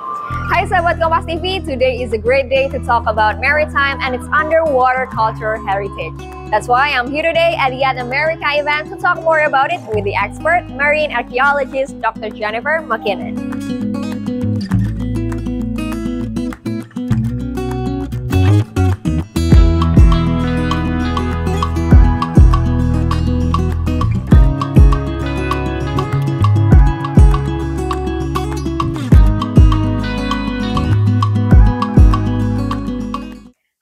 Hi Sahabat Kompas TV, today is a great day to talk about maritime and its underwater cultural heritage. That's why I'm here today at Yacht America event to talk more about it with the expert, marine archaeologist Dr. Jennifer McKinnon.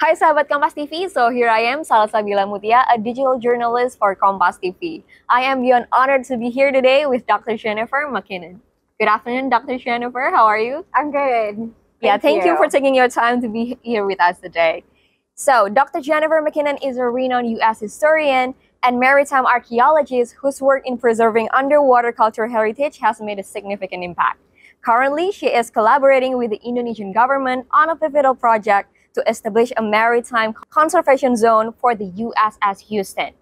Hai sahabat Kompas TV, so here I am, Salsabila Mutia, a digital journalist for Kompas TV. I am beyond honored to be here today with Dr. Jennifer McKinnon. Good afternoon, Dr. Jennifer. How are you? I'm good. Thank you for taking your time to be here with us today. So, Dr. Jennifer McKinnon is a renowned U.S. historian and maritime archaeologist whose work in preserving underwater cultural heritage has made a significant impact. Currently, she is collaborating with the Indonesian government on a pivotal project to establish a maritime conservation zone for the USS Houston,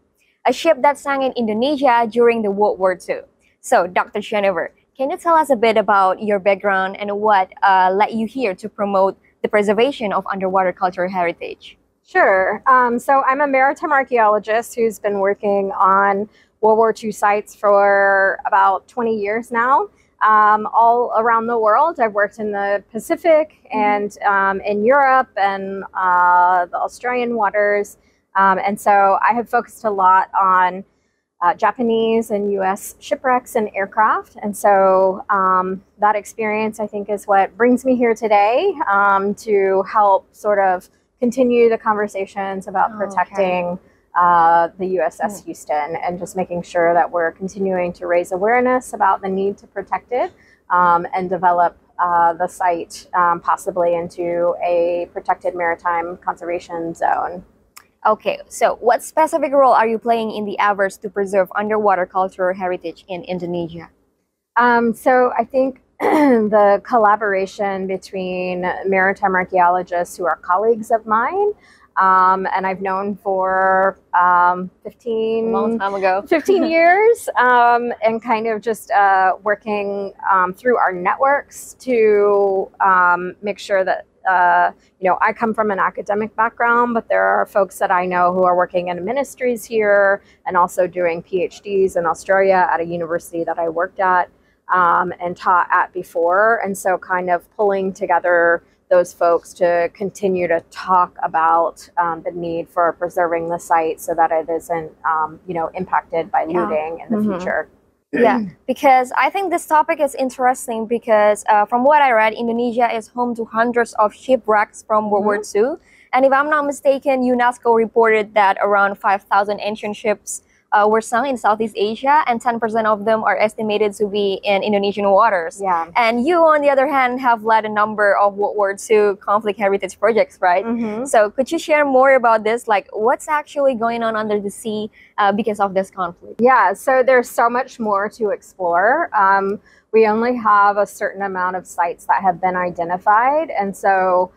a ship that sank in Indonesia during the World War II. So, Dr. Jennifer, can you tell us a bit about your background and what led you here to promote the preservation of underwater cultural heritage? Sure. So I'm a maritime archaeologist who's been working on World War II sites for about 20 years now. All around the world. I've worked in the Pacific and in Europe and the Australian waters. And so I have focused a lot on Japanese and US shipwrecks and aircraft. And so that experience, I think, is what brings me here today to help sort of continue the conversations about protecting the USS Houston and just making sure that we're continuing to raise awareness about the need to protect it and develop the site possibly into a protected maritime conservation zone. Okay, so what specific role are you playing in the efforts to preserve underwater cultural heritage in Indonesia? So I think the collaboration between maritime archaeologists who are colleagues of mine and I've known for 15 years and kind of just working through our networks to make sure that I come from an academic background, but there are folks that I know who are working in ministries here and also doing PhDs in Australia at a university that I worked at and taught at before. And so kind of pulling together those folks to continue to talk about the need for preserving the site so that it isn't, impacted by looting in the future. Yeah, because I think this topic is interesting because from what I read, Indonesia is home to hundreds of shipwrecks from World War II. And if I'm not mistaken, UNESCO reported that around 5,000 ancient ships were sunk in Southeast Asia, and 10% of them are estimated to be in Indonesian waters. Yeah. And you, on the other hand, have led a number of World War II conflict heritage projects, right? So could you share more about this? Like, what's actually going on under the sea because of this conflict? Yeah, so there's so much more to explore. We only have a certain amount of sites that have been identified. And so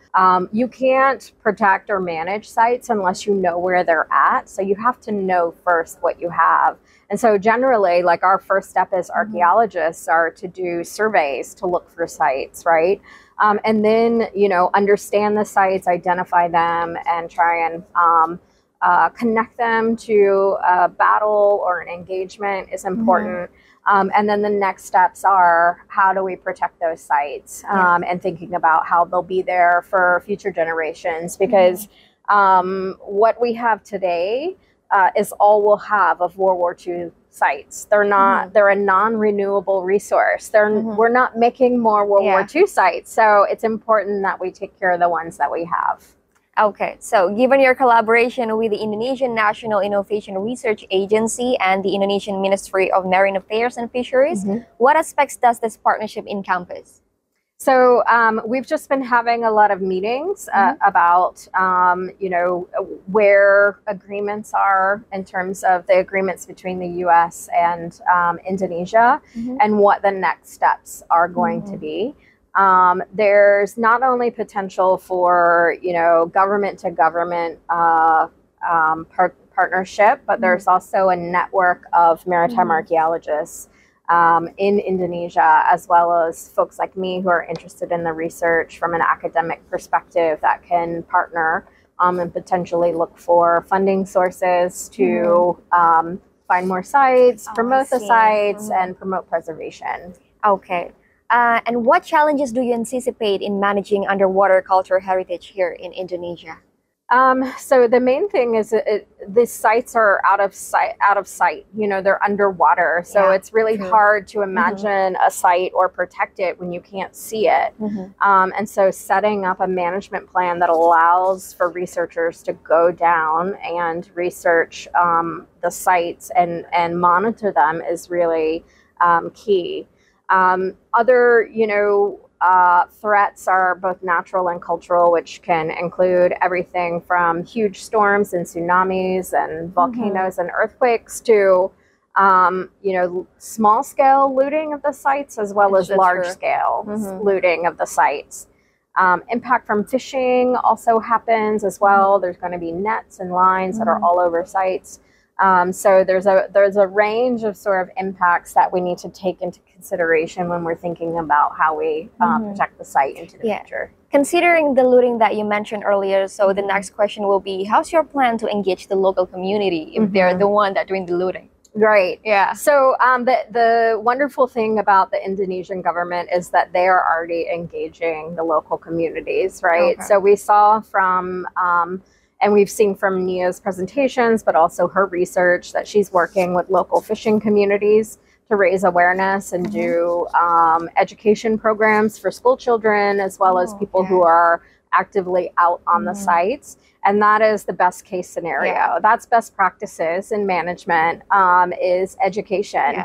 you can't protect or manage sites unless you know where they're at. So you have to know first what you have. And so generally, like, our first step as archaeologists are to do surveys to look for sites, right? And then, understand the sites, identify them, and try and connect them to a battle or an engagement is important. And then the next steps are, how do we protect those sites and thinking about how they'll be there for future generations, because what we have today is all we'll have of World War II sites. They're not, they're a non-renewable resource. We're not making more World War II sites. So it's important that we take care of the ones that we have. Okay, so given your collaboration with the Indonesian National Innovation Research Agency and the Indonesian Ministry of Marine Affairs and Fisheries, what aspects does this partnership encompass? So we've just been having a lot of meetings about, where agreements are in terms of the agreements between the U.S. and Indonesia and what the next steps are going to be. There's not only potential for, government to government partnership, but there's also a network of maritime archaeologists in Indonesia, as well as folks like me who are interested in the research from an academic perspective that can partner and potentially look for funding sources to find more sites, promote the sites, and promote preservation. Okay. And what challenges do you anticipate in managing underwater cultural heritage here in Indonesia? So the main thing is these sites are out of sight. You know, they're underwater. So it's really hard to imagine a site or protect it when you can't see it. And so setting up a management plan that allows for researchers to go down and research the sites and monitor them is really key. Other, threats are both natural and cultural, which can include everything from huge storms and tsunamis and volcanoes and earthquakes to, small scale looting of the sites, as well as large scale looting of the sites. Impact from fishing also happens as well. There's going to be nets and lines that are all over sites. So there's a range of sort of impacts that we need to take into consideration when we're thinking about how we protect the site into the future. Considering the looting that you mentioned earlier, so the next question will be, how's your plan to engage the local community if they're the one that doing the looting? Right. Yeah. So the wonderful thing about the Indonesian government is that they are already engaging the local communities, right? So we saw from and we've seen from Nia's presentations, but also her research, that she's working with local fishing communities to raise awareness and do education programs for school children, as well as people who are actively out on the sites. And that is the best case scenario. That's best practices in management, is education.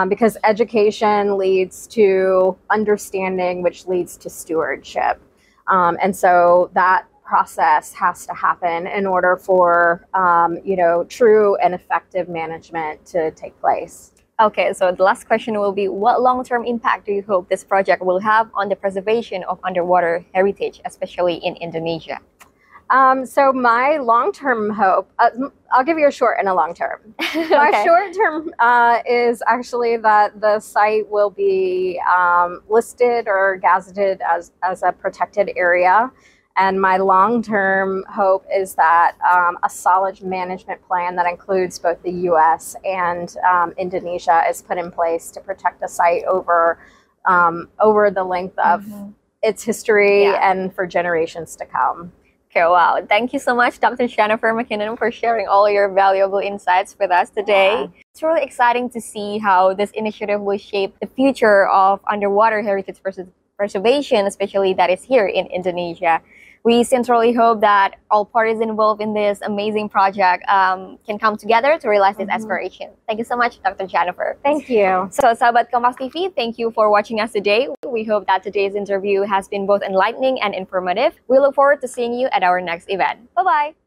Because education leads to understanding, which leads to stewardship. And so that process has to happen in order for true and effective management to take place. Okay, so the last question will be, what long-term impact do you hope this project will have on the preservation of underwater heritage, especially in Indonesia? So my long-term hope, I'll give you a short and a long-term. My short-term is actually that the site will be listed or gazetted as a protected area. And my long-term hope is that a solid management plan that includes both the U.S. and Indonesia is put in place to protect the site over the length of its history and for generations to come. Okay, wow. Thank you so much, Dr. Jennifer McKinnon, for sharing all your valuable insights with us today. It's really exciting to see how this initiative will shape the future of underwater heritage preservation, especially that is here in Indonesia. We sincerely hope that all parties involved in this amazing project can come together to realize this aspiration. Thank you so much, Dr. Jennifer. Thank you. So, sahabat Kompas TV, thank you for watching us today. We hope that today's interview has been both enlightening and informative. We look forward to seeing you at our next event. Bye-bye.